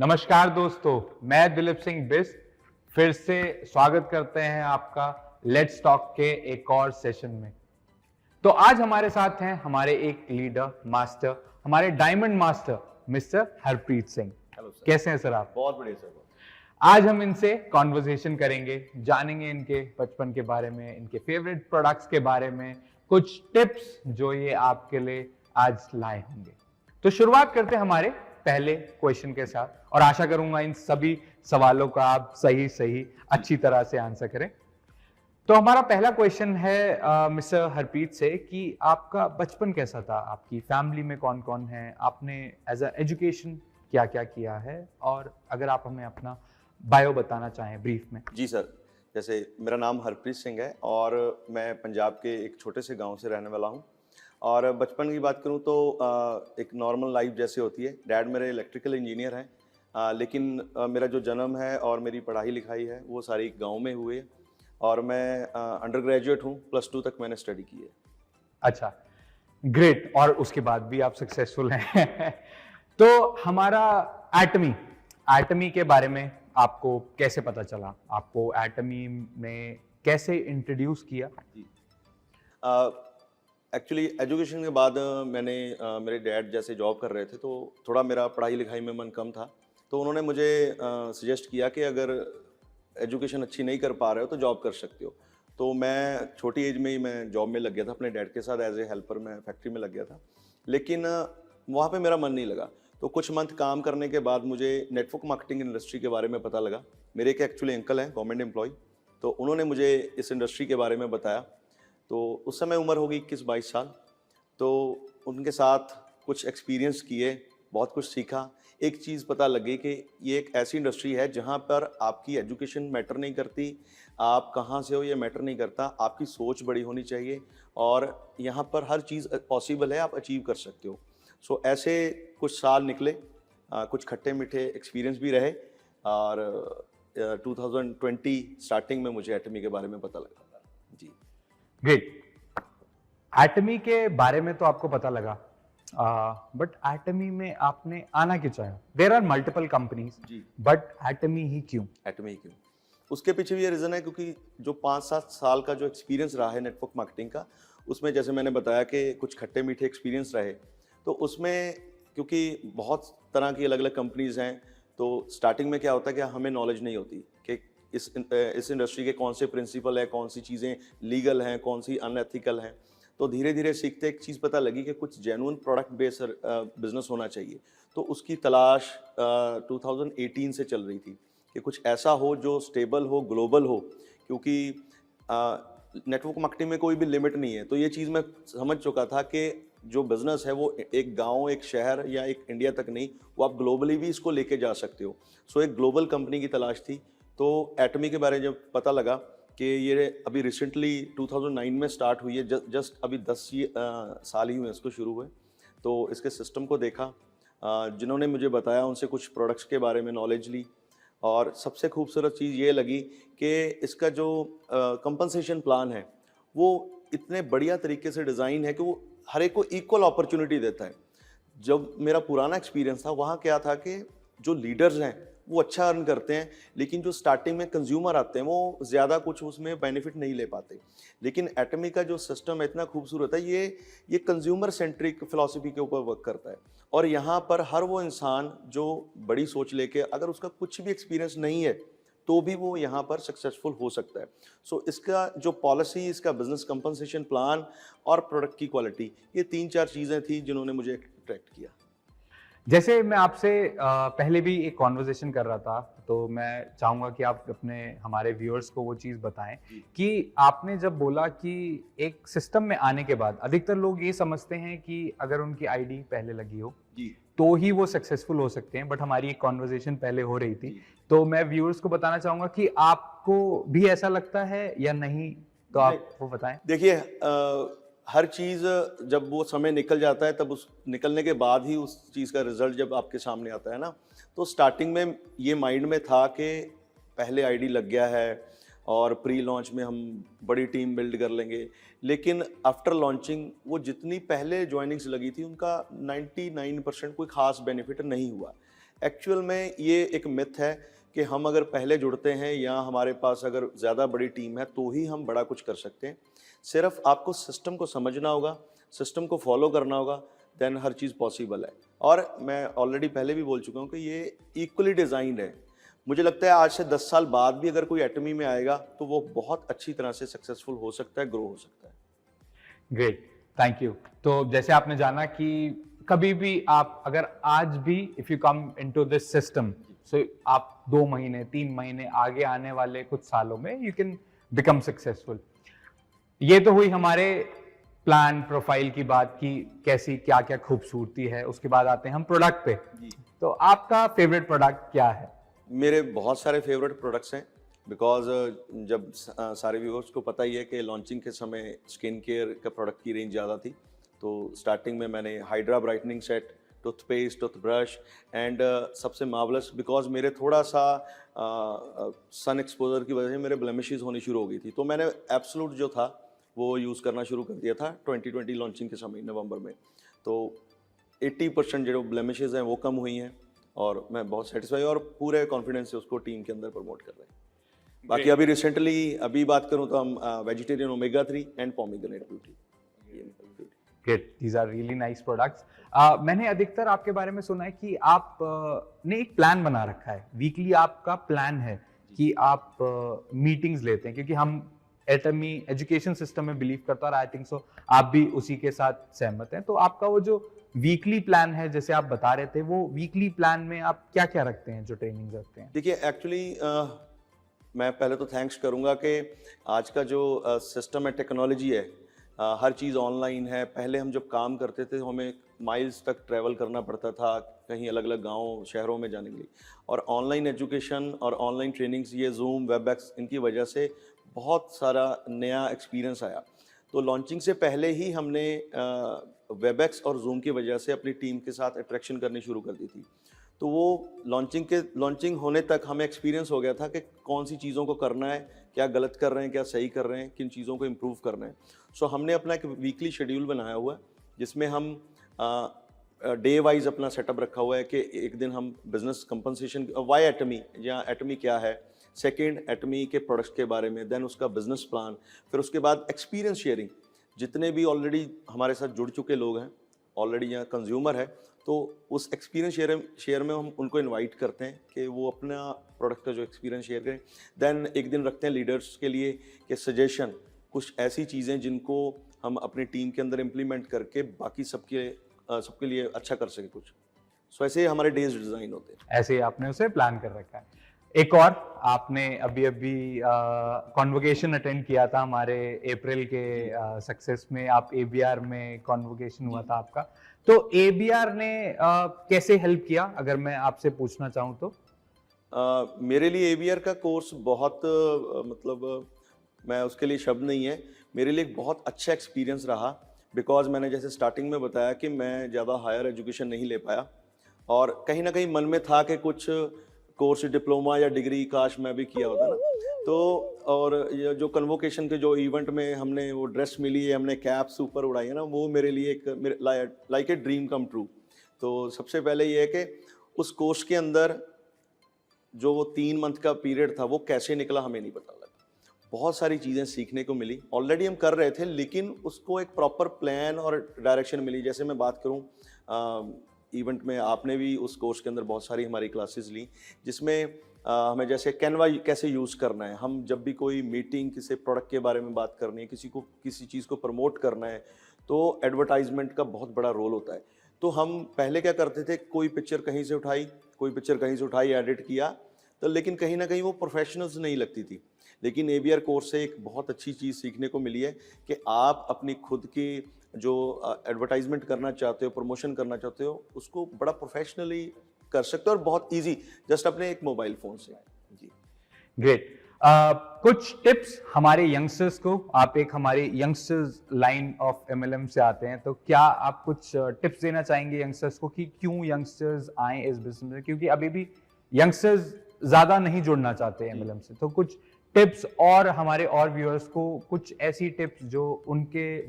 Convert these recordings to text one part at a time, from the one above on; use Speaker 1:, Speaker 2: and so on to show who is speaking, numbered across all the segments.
Speaker 1: नमस्कार दोस्तों, मैं दिलीप सिंह बिस्ट फिर से स्वागत करते हैं आपका लेट्स टॉक के एक और सेशन में। तो आज हमारे साथ हैं हमारे एक लीडर मास्टर, हमारे diamond master mister Harpreet Singh.
Speaker 2: Hello sir.
Speaker 1: कैसे हैं सर आप?
Speaker 2: बहुत बढ़िया सर।
Speaker 1: आज हम इनसे कॉन्वर्सेशन करेंगे, जानेंगे इनके बचपन के बारे में, इनके फेवरेट प्रोडक्ट्स के बारे में, कुछ टिप्स जो ये आपके लिए आज लाए होंगे। तो शुरुआत करते हैं हमारे पहले क्वेश्चन के साथ और आशा करूंगा इन सभी सवालों का आप सही अच्छी तरह से आंसर करें। तो हमारा पहला क्वेश्चन है मिस्टर हरप्रीत से कि आपका बचपन कैसा था, आपकी फैमिली में कौन कौन है, आपने एज अ एजुकेशन क्या क्या किया है, और अगर आप हमें अपना बायो बताना चाहें ब्रीफ में।
Speaker 2: जी सर, जैसे मेरा नाम हरप्रीत सिंह है और मैं पंजाब के एक छोटे से गांव से रहने वाला हूं। और बचपन की बात करूं तो एक नॉर्मल लाइफ जैसे होती है। डैड मेरे इलेक्ट्रिकल इंजीनियर हैं, लेकिन मेरा जो जन्म है और मेरी पढ़ाई लिखाई है वो सारी गांव में हुई है। और मैं अंडर ग्रेजुएट हूँ, +2 तक मैंने स्टडी की है।
Speaker 1: अच्छा, ग्रेट। और उसके बाद भी आप सक्सेसफुल हैं। तो हमारा एटमी के बारे में आपको कैसे पता चला, आपको एटमी में कैसे इंट्रोड्यूस किया?
Speaker 2: जी, एक्चुअली एजुकेशन के बाद मैंने मेरे डैड जैसे जॉब कर रहे थे तो थोड़ा मेरा पढ़ाई लिखाई में मन कम था। तो उन्होंने मुझे सजेस्ट किया कि अगर एजुकेशन अच्छी नहीं कर पा रहे हो तो जॉब कर सकते हो। तो मैं छोटी एज में ही मैं जॉब में लग गया था, अपने डैड के साथ एज ए हेल्पर मैं फैक्ट्री में लग गया था। लेकिन वहाँ पे मेरा मन नहीं लगा। तो कुछ मंथ काम करने के बाद मुझे नेटवर्क मार्केटिंग इंडस्ट्री के बारे में पता लगा। मेरे एक एक्चुअली अंकल हैं गवर्नमेंट एम्प्लॉय, तो उन्होंने मुझे इस इंडस्ट्री के बारे में बताया। तो उस समय उम्र होगी 21-22 साल। तो उनके साथ कुछ एक्सपीरियंस किए, बहुत कुछ सीखा। एक चीज़ पता लगी कि ये एक ऐसी इंडस्ट्री है जहाँ पर आपकी एजुकेशन मैटर नहीं करती, आप कहाँ से हो ये मैटर नहीं करता, आपकी सोच बड़ी होनी चाहिए और यहाँ पर हर चीज़ पॉसिबल है, आप अचीव कर सकते हो। सो ऐसे कुछ साल निकले, कुछ खट्टे मीठे एक्सपीरियंस भी रहे और 2020 स्टार्टिंग में मुझे एटमी के बारे में पता लगा। जी,
Speaker 1: ग्रेट। एटमी के बारे में तो आपको पता लगा, बट एटमी में आपने आना क्यों चाहा? देयर आर मल्टीपल कंपनीज,
Speaker 2: जी।
Speaker 1: बट एटमी ही क्यों?
Speaker 2: एटमी क्यों? उसके पीछे भी ये रीज़न है क्योंकि जो 5-7 साल का जो एक्सपीरियंस रहा है नेटवर्क मार्केटिंग का, उसमें जैसे मैंने बताया कि कुछ खट्टे मीठे एक्सपीरियंस रहे। तो उसमें क्योंकि बहुत तरह की अलग-अलग कंपनीज़ हैं, तो स्टार्टिंग में क्या होता है कि हमें नॉलेज नहीं होती कि इस इंडस्ट्री के कौन से प्रिंसिपल हैं, कौन सी चीज़ें लीगल हैं, कौन सी अनएथिकल हैं। तो धीरे-धीरे सीखते एक चीज़ पता लगी कि कुछ जेन्युइन प्रोडक्ट बेस्ड बिज़नेस होना चाहिए। तो उसकी तलाश 2018 से चल रही थी कि कुछ ऐसा हो जो स्टेबल हो, ग्लोबल हो, क्योंकि नेटवर्क मार्केटिंग में कोई भी लिमिट नहीं है। तो ये चीज़ मैं समझ चुका था कि जो बिज़नेस है वो एक गाँव, एक शहर या एक इंडिया तक नहीं, वो आप ग्लोबली भी इसको लेके जा सकते हो। सो एक ग्लोबल कंपनी की तलाश थी। तो एटमी के बारे में जब पता लगा कि ये अभी रिसेंटली 2009 में स्टार्ट हुई है, जस्ट अभी 10 साल ही हुए इसको शुरू हुए। तो इसके सिस्टम को देखा, जिन्होंने मुझे बताया उनसे कुछ प्रोडक्ट्स के बारे में नॉलेज ली और सबसे खूबसूरत चीज़ ये लगी कि इसका जो कंपनसेशन प्लान है वो इतने बढ़िया तरीके से डिज़ाइन है कि वो हर एक को इक्वल अपॉर्चुनिटी देता है। जब मेरा पुराना एक्सपीरियंस था वहाँ क्या था कि जो लीडर्स हैं वो अच्छा अर्न करते हैं, लेकिन जो स्टार्टिंग में कंज्यूमर आते हैं वो ज़्यादा कुछ उसमें बेनिफिट नहीं ले पाते। लेकिन एटमी का जो सिस्टम है इतना खूबसूरत है, ये कंज्यूमर सेंट्रिक फिलॉसफी के ऊपर वर्क करता है। और यहाँ पर हर वो इंसान जो बड़ी सोच लेके अगर उसका कुछ भी एक्सपीरियंस नहीं है तो भी वो यहाँ पर सक्सेसफुल हो सकता है। सो इसका जो पॉलिसी, इसका बिजनेस कंपनसेशन प्लान और प्रोडक्ट की क्वालिटी, ये 3-4 चीज़ें थी जिन्होंने मुझे अट्रैक्ट किया।
Speaker 1: जैसे मैं आपसे पहले भी एक कॉन्वर्सेशन कर रहा था, तो मैं चाहूँगा कि आप अपने हमारे व्यूअर्स को वो चीज़ बताएं कि आपने जब बोला कि एक सिस्टम में आने के बाद अधिकतर लोग ये समझते हैं कि अगर उनकी आईडी पहले लगी हो
Speaker 2: जी,
Speaker 1: तो ही वो सक्सेसफुल हो सकते हैं, बट हमारी एक कॉन्वर्सेशन पहले हो रही थी,
Speaker 2: जी।
Speaker 1: तो मैं व्यूअर्स को बताना चाहूँगा कि आपको भी ऐसा लगता है या नहीं, तो आप वो बताएं।
Speaker 2: देखिए, हर चीज़ जब वो समय निकल जाता है तब उस निकलने के बाद ही उस चीज़ का रिजल्ट जब आपके सामने आता है ना। तो स्टार्टिंग में ये माइंड में था कि पहले आईडी लग गया है और प्री लॉन्च में हम बड़ी टीम बिल्ड कर लेंगे, लेकिन आफ्टर लॉन्चिंग वो जितनी पहले ज्वाइनिंग्स लगी थी उनका 99% कोई ख़ास बेनिफिट नहीं हुआ। एक्चुअल में ये एक मिथ है कि हम अगर पहले जुड़ते हैं या हमारे पास अगर ज़्यादा बड़ी टीम है तो ही हम बड़ा कुछ कर सकते हैं। सिर्फ आपको सिस्टम को समझना होगा, सिस्टम को फॉलो करना होगा, देन हर चीज़ पॉसिबल है। और मैं ऑलरेडी पहले भी बोल चुका हूँ कि ये इक्वली डिज़ाइंड है। मुझे लगता है आज से 10 साल बाद भी अगर कोई एटमी में आएगा तो वो बहुत अच्छी तरह से सक्सेसफुल हो सकता है, ग्रो हो सकता है।
Speaker 1: Great, thank you. तो जैसे आपने जाना कि कभी भी आप अगर आज भी if you come into this system, so आप 2 महीने 3 महीने आगे आने वाले कुछ सालों में यू कैन बिकम सक्सेसफुल। ये तो हुई हमारे प्लान प्रोफाइल की बात की कैसी क्या क्या खूबसूरती है। उसके बाद आते हैं हम प्रोडक्ट पे। तो आपका फेवरेट प्रोडक्ट क्या है?
Speaker 2: मेरे बहुत सारे फेवरेट प्रोडक्ट्स हैं बिकॉज जब सारे व्यूअर्स को पता ही है कि लॉन्चिंग के समय स्किन केयर का प्रोडक्ट की रेंज ज़्यादा थी। तो स्टार्टिंग में मैंने hydra brightening set, toothpaste, toothbrush and सबसे मार्वलस बिकॉज मेरे थोड़ा सा सन एक्सपोजर की वजह से मेरे ब्लेमिशेस होनी शुरू हो गई थी, तो मैंने एब्सोलूट जो था वो यूज़ करना शुरू कर दिया था 2020 लॉन्चिंग के समय नवंबर में। तो 80% जो ब्लेमिशेस हैं वो कम हुई हैं और मैं बहुत सेटिस्फाई और पूरे कॉन्फिडेंस से उसको टीम के अंदर प्रमोट कर रहे हैं। बाकी अभी रिसेंटली अभी बात करूं तो हम vegetarian omega 3 and pomegranate beauty.
Speaker 1: Great, these are really nice products. मैंने अधिकतर आपके बारे में सुना है कि आप ने एक प्लान बना रखा है, वीकली आपका प्लान है कि आप मीटिंग्स लेते हैं, क्योंकि हम एटमी एजुकेशन सिस्टम में बिलीव करता और आई थिंक सो आप भी उसी के साथ सहमत हैं। तो आपका वो जो वीकली प्लान है जैसे आप बता रहे थे, वो वीकली प्लान में आप क्या क्या रखते हैं, जो ट्रेनिंग रखते हैं?
Speaker 2: देखिए एक्चुअली मैं पहले तो थैंक्स करूंगा कि आज का जो सिस्टम है, टेक्नोलॉजी है, हर चीज़ ऑनलाइन है। पहले हम जब काम करते थे हमें माइल्स तक ट्रैवल करना पड़ता था कहीं अलग अलग गाँव शहरों में जाने के लिए, और ऑनलाइन एजुकेशन और ऑनलाइन ट्रेनिंग्स, ये जूम, वेबएक्स, इनकी वजह से बहुत सारा नया एक्सपीरियंस आया। तो लॉन्चिंग से पहले ही हमने वेबएक्स और जूम की वजह से अपनी टीम के साथ अट्रैक्शन करनी शुरू कर दी थी। तो वो लॉन्चिंग होने तक हमें एक्सपीरियंस हो गया था कि कौन सी चीज़ों को करना है, क्या गलत कर रहे हैं, क्या सही कर रहे हैं, किन चीज़ों को इम्प्रूव करना है। सो हमने अपना एक वीकली शेड्यूल बनाया हुआ है जिसमें हम डे वाइज अपना सेटअप रखा हुआ है कि एक दिन हम बिजनेस कंपनसेशन, वाई एटमी या एटमी क्या है, सेकेंड एटमी के प्रोडक्ट्स के बारे में, देन उसका बिजनेस प्लान, फिर उसके बाद एक्सपीरियंस शेयरिंग। जितने भी ऑलरेडी हमारे साथ जुड़ चुके लोग हैं, ऑलरेडी यहाँ कंज्यूमर है, तो उस एक्सपीरियंस शेयर में हम उनको इनवाइट करते हैं कि वो अपना प्रोडक्ट का जो एक्सपीरियंस शेयर करें। देन एक दिन रखते हैं लीडर्स के लिए कि सजेशन, कुछ ऐसी चीज़ें जिनको हम अपनी टीम के अंदर इम्प्लीमेंट करके बाकी सबके लिए अच्छा कर सके कुछ। सो ऐसे हमारे डेज डिज़ाइन होते हैं।
Speaker 1: ऐसे ही आपने उसे प्लान कर रखा है। एक और, आपने अभी कॉन्वोकेशन अटेंड किया था हमारे अप्रैल के सक्सेस में, आप एबीआर में कॉन्वोकेशन हुआ था आपका। तो एबीआर ने कैसे हेल्प किया, अगर मैं आपसे पूछना चाहूँ तो?
Speaker 2: मेरे लिए एबीआर का कोर्स बहुत मतलब मैं उसके लिए शब्द नहीं है, मेरे लिए एक बहुत अच्छा एक्सपीरियंस रहा। बिकॉज मैंने जैसे स्टार्टिंग में बताया कि मैं ज़्यादा हायर एजुकेशन नहीं ले पाया और कहीं ना कहीं मन में था कि कुछ कोर्स, डिप्लोमा या डिग्री काश मैं भी किया होता ना। तो और ये जो कन्वोकेशन के जो इवेंट में हमने वो ड्रेस मिली है, हमने कैप्स ऊपर उड़ाई है ना, वो मेरे लिए एक like a dream come true. तो सबसे पहले ये है कि उस कोर्स के अंदर जो वो 3 मंथ का पीरियड था वो कैसे निकला हमें नहीं पता लगा। बहुत सारी चीज़ें सीखने को मिली, ऑलरेडी हम कर रहे थे लेकिन उसको एक प्रॉपर प्लान और डायरेक्शन मिली। जैसे मैं बात करूँ इवेंट में, आपने भी उस कोर्स के अंदर बहुत सारी हमारी क्लासेस ली जिसमें हमें जैसे कैनवा कैसे यूज़ करना है, हम जब भी कोई मीटिंग, किसी प्रोडक्ट के बारे में बात करनी है, किसी चीज़ को प्रमोट करना है, तो एडवर्टाइजमेंट का बहुत बड़ा रोल होता है। तो हम पहले क्या करते थे, कोई पिक्चर कहीं से उठाई, एडिट किया, तो लेकिन कहीं ना कहीं वो प्रोफेशनल्स नहीं लगती थी। लेकिन एबीआर कोर्स से एक बहुत अच्छी चीज़ सीखने को मिली है कि आप अपनी खुद की जो एडवर्टाइजमेंट करना चाहते हो, प्रमोशन करना चाहते हो, उसको बड़ा प्रोफेशनली कर सकते हो और बहुत इजी, जस्ट अपने एक मोबाइल फ़ोन से। जी,
Speaker 1: ग्रेट। कुछ टिप्स हमारे यंगस्टर्स को, आप एक हमारे यंगस्टर्स लाइन ऑफ एमएलएम से आते हैं, तो क्या आप कुछ टिप्स देना चाहेंगे यंगस्टर्स को कि क्यों यंगस्टर्स आए इस बिजनेस में? क्योंकि अभी भी यंगस्टर्स ज़्यादा नहीं जुड़ना चाहते एमएलएम से, तो कुछ टिप्स और हमारे और व्यूअर्स को कुछ ऐसी टिप्स जो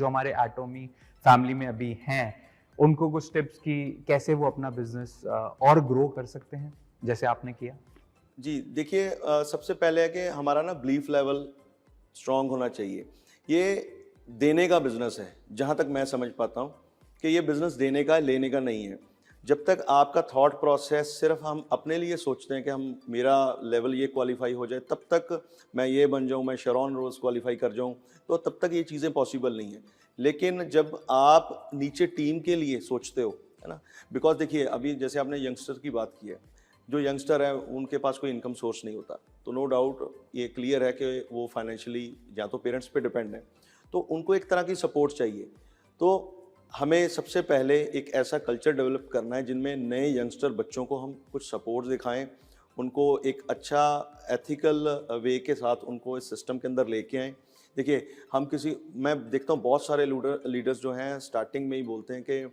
Speaker 1: हमारे एटमी फैमिली में अभी हैं, उनको कुछ टिप्स की कैसे वो अपना बिजनेस और ग्रो कर सकते हैं जैसे आपने किया?
Speaker 2: जी, देखिए सबसे पहले है कि हमारा ना बिलीफ लेवल स्ट्रांग होना चाहिए। ये देने का बिज़नेस है, जहाँ तक मैं समझ पाता हूँ कि ये बिज़नेस देने का है, लेने का नहीं है। जब तक आपका थॉट प्रोसेस सिर्फ हम अपने लिए सोचते हैं कि हम मेरा लेवल ये क्वालिफ़ाई हो जाए, तब तक मैं ये बन जाऊँ, मैं शेरॉन रोल्स क्वालिफ़ाई कर जाऊँ, तो तब तक ये चीज़ें पॉसिबल नहीं है। लेकिन जब आप नीचे टीम के लिए सोचते हो, है ना? बिकॉज़ देखिए अभी जैसे आपने यंगस्टर की बात की है, जो यंगस्टर है उनके पास कोई इनकम सोर्स नहीं होता, तो नो डाउट ये क्लियर है कि वो फाइनेंशियली या तो पेरेंट्स पे डिपेंड है, तो उनको एक तरह की सपोर्ट चाहिए। तो हमें सबसे पहले एक ऐसा कल्चर डेवलप करना है जिनमें नए यंगस्टर बच्चों को हम कुछ सपोर्ट दिखाएं, उनको एक अच्छा एथिकल वे के साथ उनको इस सिस्टम के अंदर लेके आएँ। देखिए मैं देखता हूँ बहुत सारे लीडर्स जो हैं स्टार्टिंग में ही बोलते हैं कि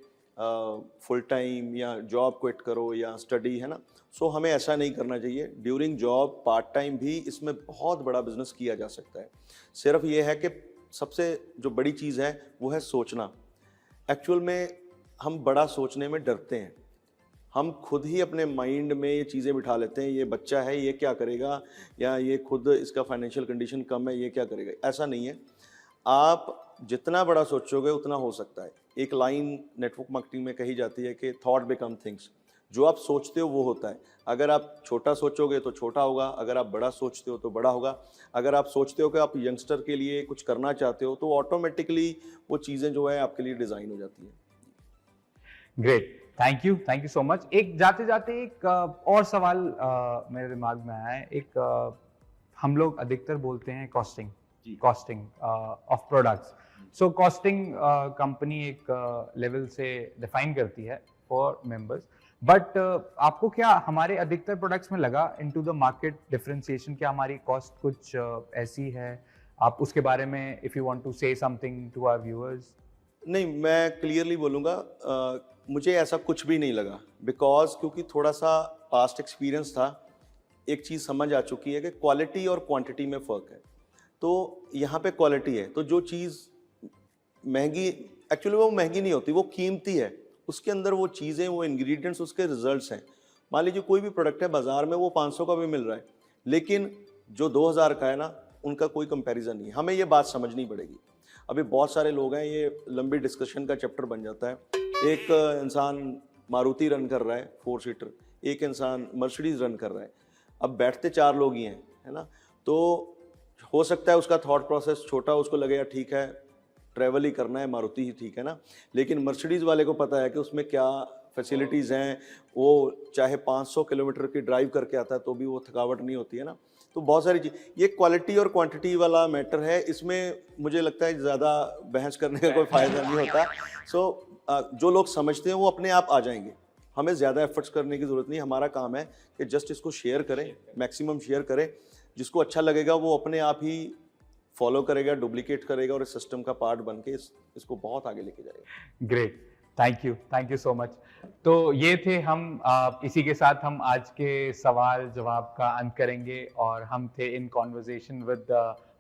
Speaker 2: फुल टाइम या जॉब क्विट करो या स्टडी, है ना? सो हमें ऐसा नहीं करना चाहिए। ड्यूरिंग जॉब पार्ट टाइम भी इसमें बहुत बड़ा बिजनेस किया जा सकता है। सिर्फ ये है कि सबसे जो बड़ी चीज़ है वो है सोचना। एक्चुअल में हम बड़ा सोचने में डरते हैं। हम खुद ही अपने माइंड में ये चीज़ें बिठा लेते हैं, ये बच्चा है ये क्या करेगा, या ये खुद इसका फाइनेंशियल कंडीशन कम है ये क्या करेगा। ऐसा नहीं है, आप जितना बड़ा सोचोगे उतना हो सकता है। एक लाइन नेटवर्क मार्केटिंग में कही जाती है कि थॉट बिकम थिंग्स। जो आप सोचते हो वो होता है। अगर आप छोटा सोचोगे तो छोटा होगा, अगर आप बड़ा सोचते हो तो बड़ा होगा। अगर आप सोचते हो कि आप यंगस्टर के लिए कुछ करना चाहते हो तो ऑटोमेटिकली वो चीज़ें जो है आपके लिए डिज़ाइन हो जाती हैं।
Speaker 1: Great, thank you so much. एक जाते जाते एक और सवाल मेरे दिमाग में आया है। एक हम लोग अधिकतर बोलते हैं costing of products. So costing company एक लेवल से डिफाइन करती है फॉर मेंबर्स, बट आपको क्या हमारे अधिकतर प्रोडक्ट्स में लगा इनटू द मार्केट डिफरेंशिएशन, क्या हमारी कॉस्ट कुछ ऐसी है? आप उसके बारे में if you want to say something to our viewers.
Speaker 2: नहीं, मैं क्लियरली बोलूँगा मुझे ऐसा कुछ भी नहीं लगा, बिकॉज़ क्योंकि थोड़ा-सा पास्ट एक्सपीरियंस था। एक चीज़ समझ आ चुकी है कि क्वालिटी और क्वांटिटी में फ़र्क है। तो यहाँ पे क्वालिटी है, तो जो चीज़ महँगी, एक्चुअली वो महँगी नहीं होती, वो कीमती है। उसके अंदर वो चीज़ें, वो इंग्रीडिएंट्स, उसके रिज़ल्ट्स हैं। मान लीजिए कोई भी प्रोडक्ट है बाज़ार में वो 500 का भी मिल रहा है, लेकिन जो 2000 का है ना, उनका कोई कंपैरिज़न नहीं है। हमें ये बात समझनी पड़ेगी। अभी बहुत सारे लोग हैं, ये लंबी डिस्कशन का चैप्टर बन जाता है। एक इंसान मारुति रन कर रहा है 4 सीटर, एक इंसान मर्सिडीज़ रन कर रहा है। अब बैठते 4 लोग ही हैं, है ना? तो हो सकता है उसका थॉट प्रोसेस छोटा, उसको लगेगा ठीक है ट्रैवल ही करना है, मारुति ही ठीक है ना। लेकिन मर्सिडीज़ वाले को पता है कि उसमें क्या फैसिलिटीज़ हैं, वो चाहे 500 किलोमीटर की ड्राइव करके आता है तो भी वो थकावट नहीं होती है ना। तो बहुत सारी चीज़, ये क्वालिटी और क्वांटिटी वाला मैटर है, इसमें मुझे लगता है ज़्यादा बहस करने का कोई फ़ायदा नहीं होता। सो जो लोग समझते हैं वो अपने आप आ जाएंगे, हमें ज़्यादा एफर्ट्स करने की ज़रूरत नहीं। हमारा काम है कि जस्ट इसको शेयर करें, मैक्सिमम शेयर करें। जिसको अच्छा लगेगा वो अपने आप ही फॉलो करेगा, डुप्लीकेट करेगा और इस सिस्टम का पार्ट बन के इसको बहुत आगे लेके जाएगा।
Speaker 1: Great, thank you so much. तो ये थे हम, इसी के साथ हम आज के सवाल जवाब का अंत करेंगे, और हम थे इन कॉन्वर्जेशन विद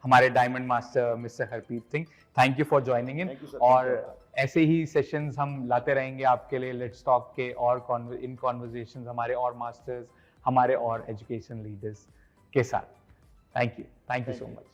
Speaker 1: हमारे diamond master mister Harpreet Singh. Thank you for joining in, और ऐसे ही सेशंस हम लाते रहेंगे आपके लिए लेट्स टॉक के, और इन कॉन्वर्जेशंस हमारे और मास्टर्स, हमारे और एजुकेशन लीडर्स के साथ। Thank you so much.